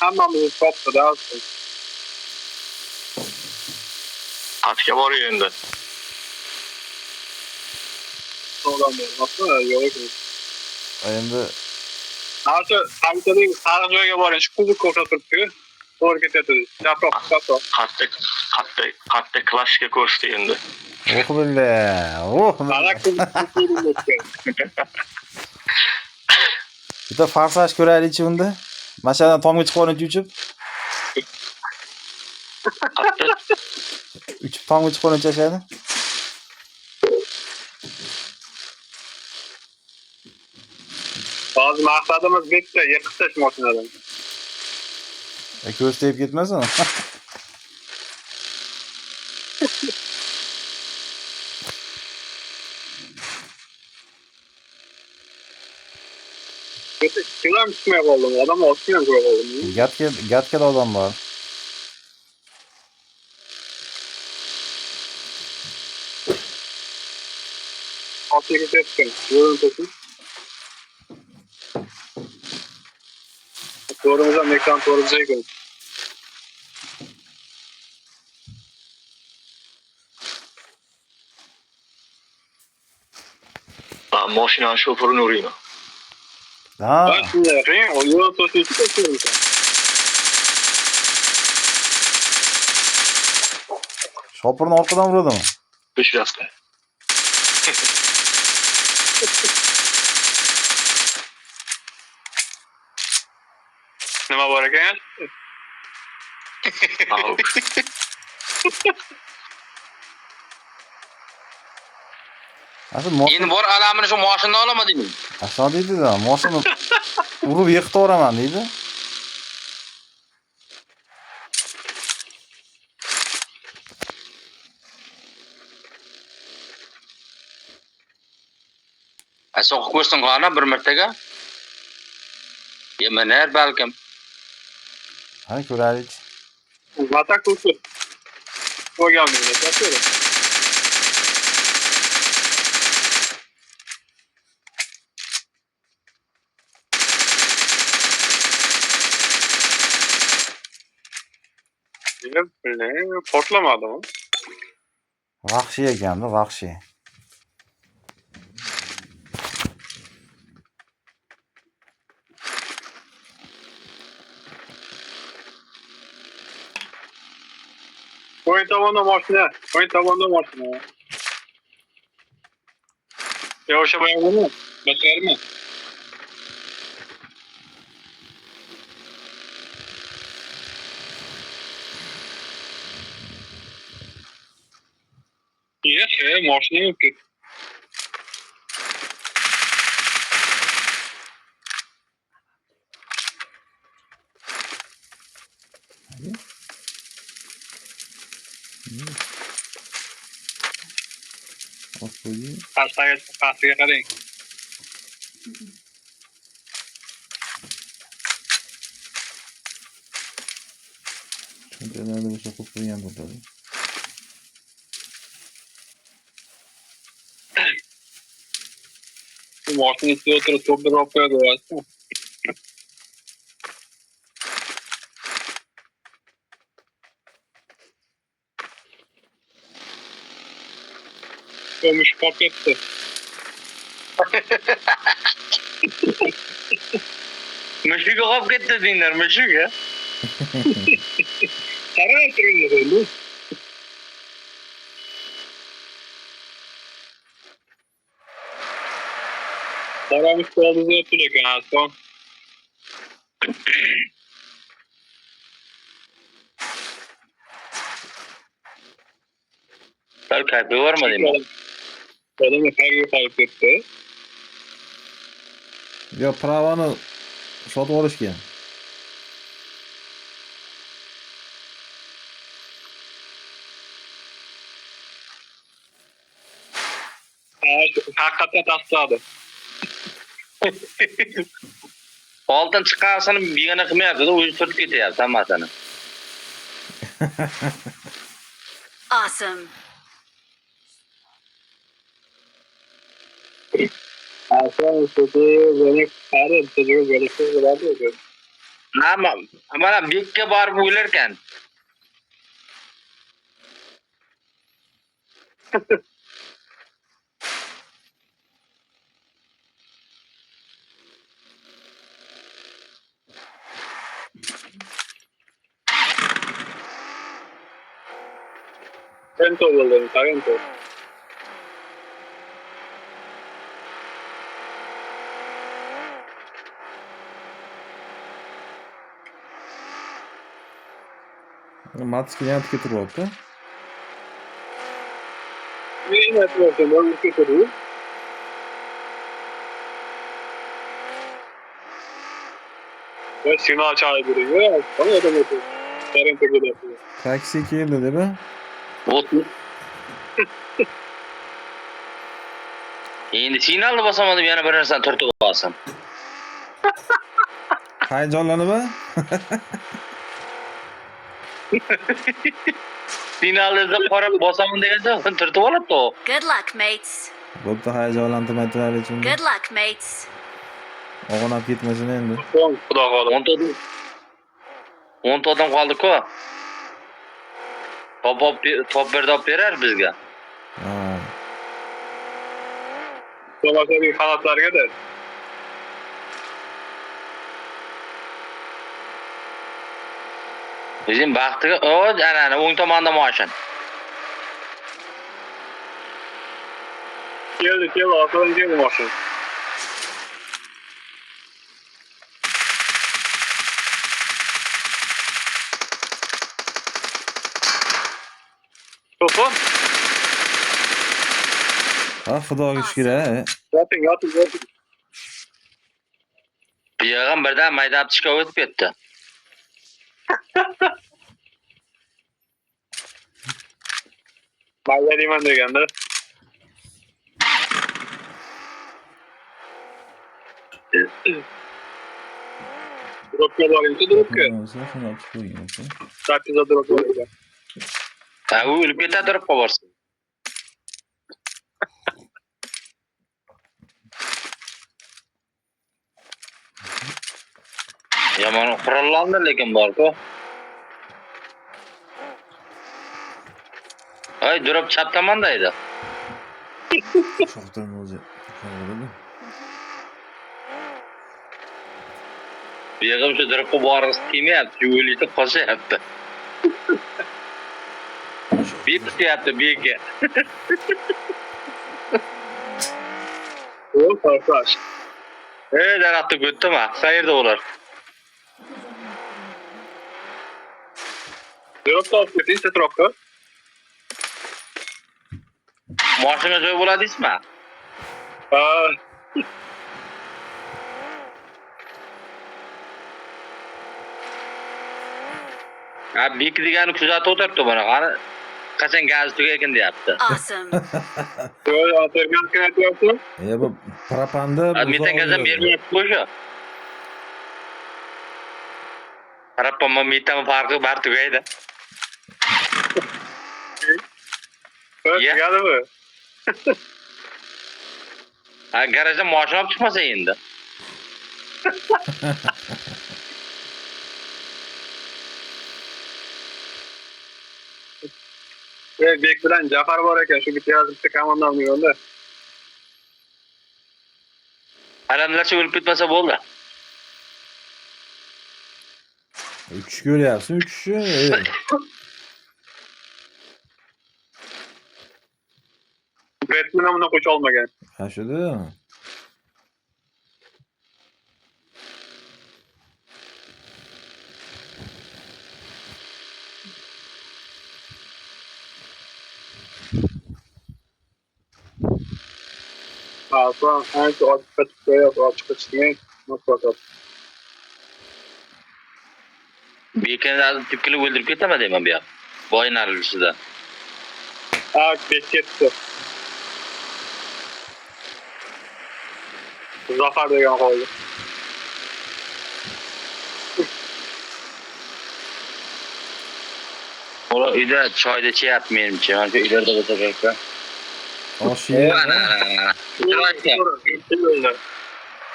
Hammamizni topdi-da. Atga boriyor endi. Sog'lom bo'lmasa, yo'q. Endi Hozir hamkadek sariq joyga boring, shu kuzuk ko'rsatibdi. To'g'ri ketyapti. Chaproq. Katta klassika ko'rsatdi endi. oh billah. Oh. Mana kuzuk. Bitta farsaj ko'raylikchi unda. Mashinadan tomga chiqib olib uchib. Uchib tomga chiqib olib yashadi. Hozir maqsadimiz bitta, yiqib tashlash mashinadan. Ko'z tegib ketmasin. Kimlar chiqmay qoldim? Odam oshiyan ko'ra qoldim. Gatkada odam bor. Oshiga ketdim. Yo'lni to'sib. To'g'rimizdan mekon to'g'ri ekan. Mashina şoförünü urayman. Ha. Ben shunday qilin, o yo'l to'sib ketdim. Shopirni orqadan uradimi? Düşürəsdə. Nima bor ekan? Endi bor alamini shu mashinadan olaman deymi? Aslida deydi-da, mashina urib yiqitoraman deydi. So'qib ko'rsang qana bir martaga. Yemanar balkim. Hadi ko'raylik. Atak to'sib. Qo'yganman, aytasiz. Ne? Portlamadı mı? Vahşi ekanda, vahşi. Oyun tavanında maşine. Oyun tavanında maşine. Yavaşa bayağı mı? Bakar mı? İyi, maşine yok ki. Pastaya kadar. Şurada nerede bir sokup koyayım burada. Bu maşine içinde oturup top bir rapaya dolaştı. Olmuş pakette. Müşrik olub ketdi deyinlər, müşrik ya. Para yatırıyor böyle. Paramız kolumuza oturuyor ki aslında. Sal kalbi var mı deyim? Adamı her gün fark etti. Yo, pravani sotib olishgan. Hakikaten tasladı. Altın chiqqansini begona qilmayapti-da, o'zi turtib ketyapti hammasini. Awesome. Aslan sesi beni kahretsin. Böyle şeyler diyor. Mana bekka borib o'ylarkan. Kento buldum. Kento. Matskini ham tikib turibdi. Ne yapıyorsun? Ben bir şey soruyorum. Ben signal çağırıyorum ya. Bana adam yapıyor. Kento gibi yapıyor. Taksi keldi deb. Endi signalni bosamadim, yana bir narsani turtib olsam. Hayajonlanib? Signalni qarab bosaman deganda turtib olibdi u. Good luck, mates. Bo'pti, hayajonlantirmay turaylik unda. Good luck, mates. Og'inab ketmasin endi. Son Xudo xohlasa. 10 odam qoldi-ku. Top berdi olib berar bizga. Ha. Tomoshabin kanatlarga da. Bizim baxtiga ana o'ng tomonda mashin. Geldi, arkadan geldi maşın. Topun. Ha, xudoga shukr. Yatın. Bu yog'im birdan mayda aptishka o'tib ketdi. Mayda deyman deganda. Dropga boringchi, dropga. Shuni olib qo'ying. Sakkiza drop boringchi. Ha, u o'lib ketadi, turib qolsin. Yomon qurollandi lekin bor-ku. Ay, drop chap tomonda edi. Shoxdan o'zi. Bu yog'im shu dropga borg'isi kelmayapti, o'lishni qoshyapti. Bityapti, beka. O, tartaş. Daraxtni ko'tdimi? Qayerda ular? Dropda olib keting, dropga. Mashina joy bo'ladingizmi? Ha, Ha, bek degani kuzatib o'tiribdi buni. Qani qachon gaz tugagan deyapti. Awesome. böyle atargan kanat yaptım. Bu propanda Metan gazdan bermayapti o'sha. Parapamma metan farqi bar tugaydi. Evet, Ya. geldi mi? Ha, garajdan mashina olib chiqmasa endi. Bek bilan Jafar bor ekan, shu bitta yozibdi komandanni yo'lda. Alamlarcha o'lib ketmasa bo'ldi. 3 ko'ryapsiz, 3. Batman buna qo'sh olmagan. Ha, shuda. Ha, sonra hangi açık çıkıyor. Nasıl bakalım. Bekani azim tepkilib o'ldirib ketama deyman bu yoq. Boy narilishida. Ha, bek ketdi. Zafar degan qoldi. Ular uyda choyda ichayapti menimcha. Mana shu uylarda bo'lsa kerak. Osh yeyapti. Ana.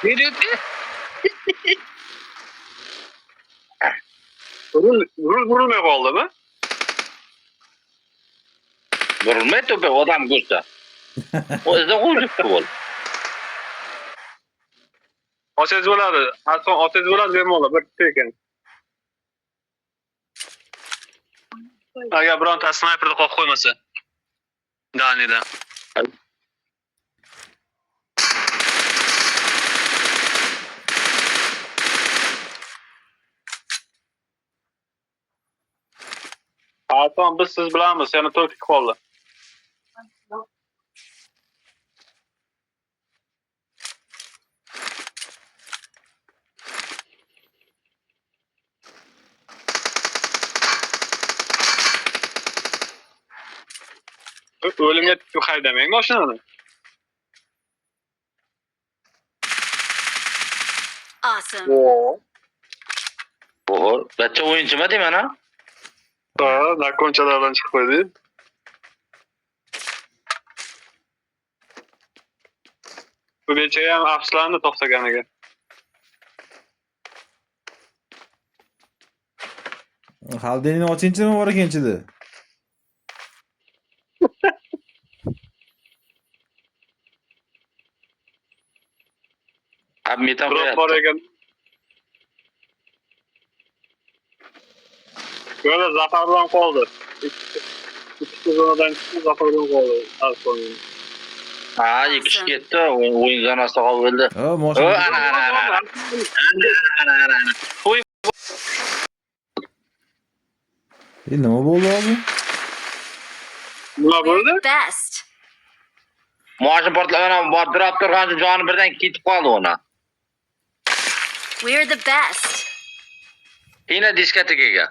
Ne diyorsun? Vurulmay qoldimi? Vurulmaydi to'pa odam ko'rsa. O'zida qo'yibdi bo'l. Osangiz bo'ladi. Aslan osangiz bo'ladi bemalol bir ekan. Agar bironta snayperni qo'yib qo'ymasa. Danida. Aslan biz siz bilamiz, seni to'rt qoldi. O'limga haydamang mashinani. Awesome. Bo'l. Bachcha o'yinchimi deyman ha? Ha, nakonchalardan chiqib qo'ydi. Bu becha ham afsuslandi to'xtaganiga. Xaldenini ochinchimi bor ekanchidi? Abi metan Biroq bor qo'yapti. ekan. Böyle Zafer bilan qoldi. İkki zonadan chiqdi, Zafer bilan qoldi. Aslan. Ha, ikki kishi ketdi. O'yin zonasida qolib o'ldi. O, O, mashina. ana. Nima bo'ldi hozir? Nima We're bo'ldi? the best. Mashina portlagan bor turib turgan joni birdan ketib qoldi ona. We're the best. Yana diskotekaga.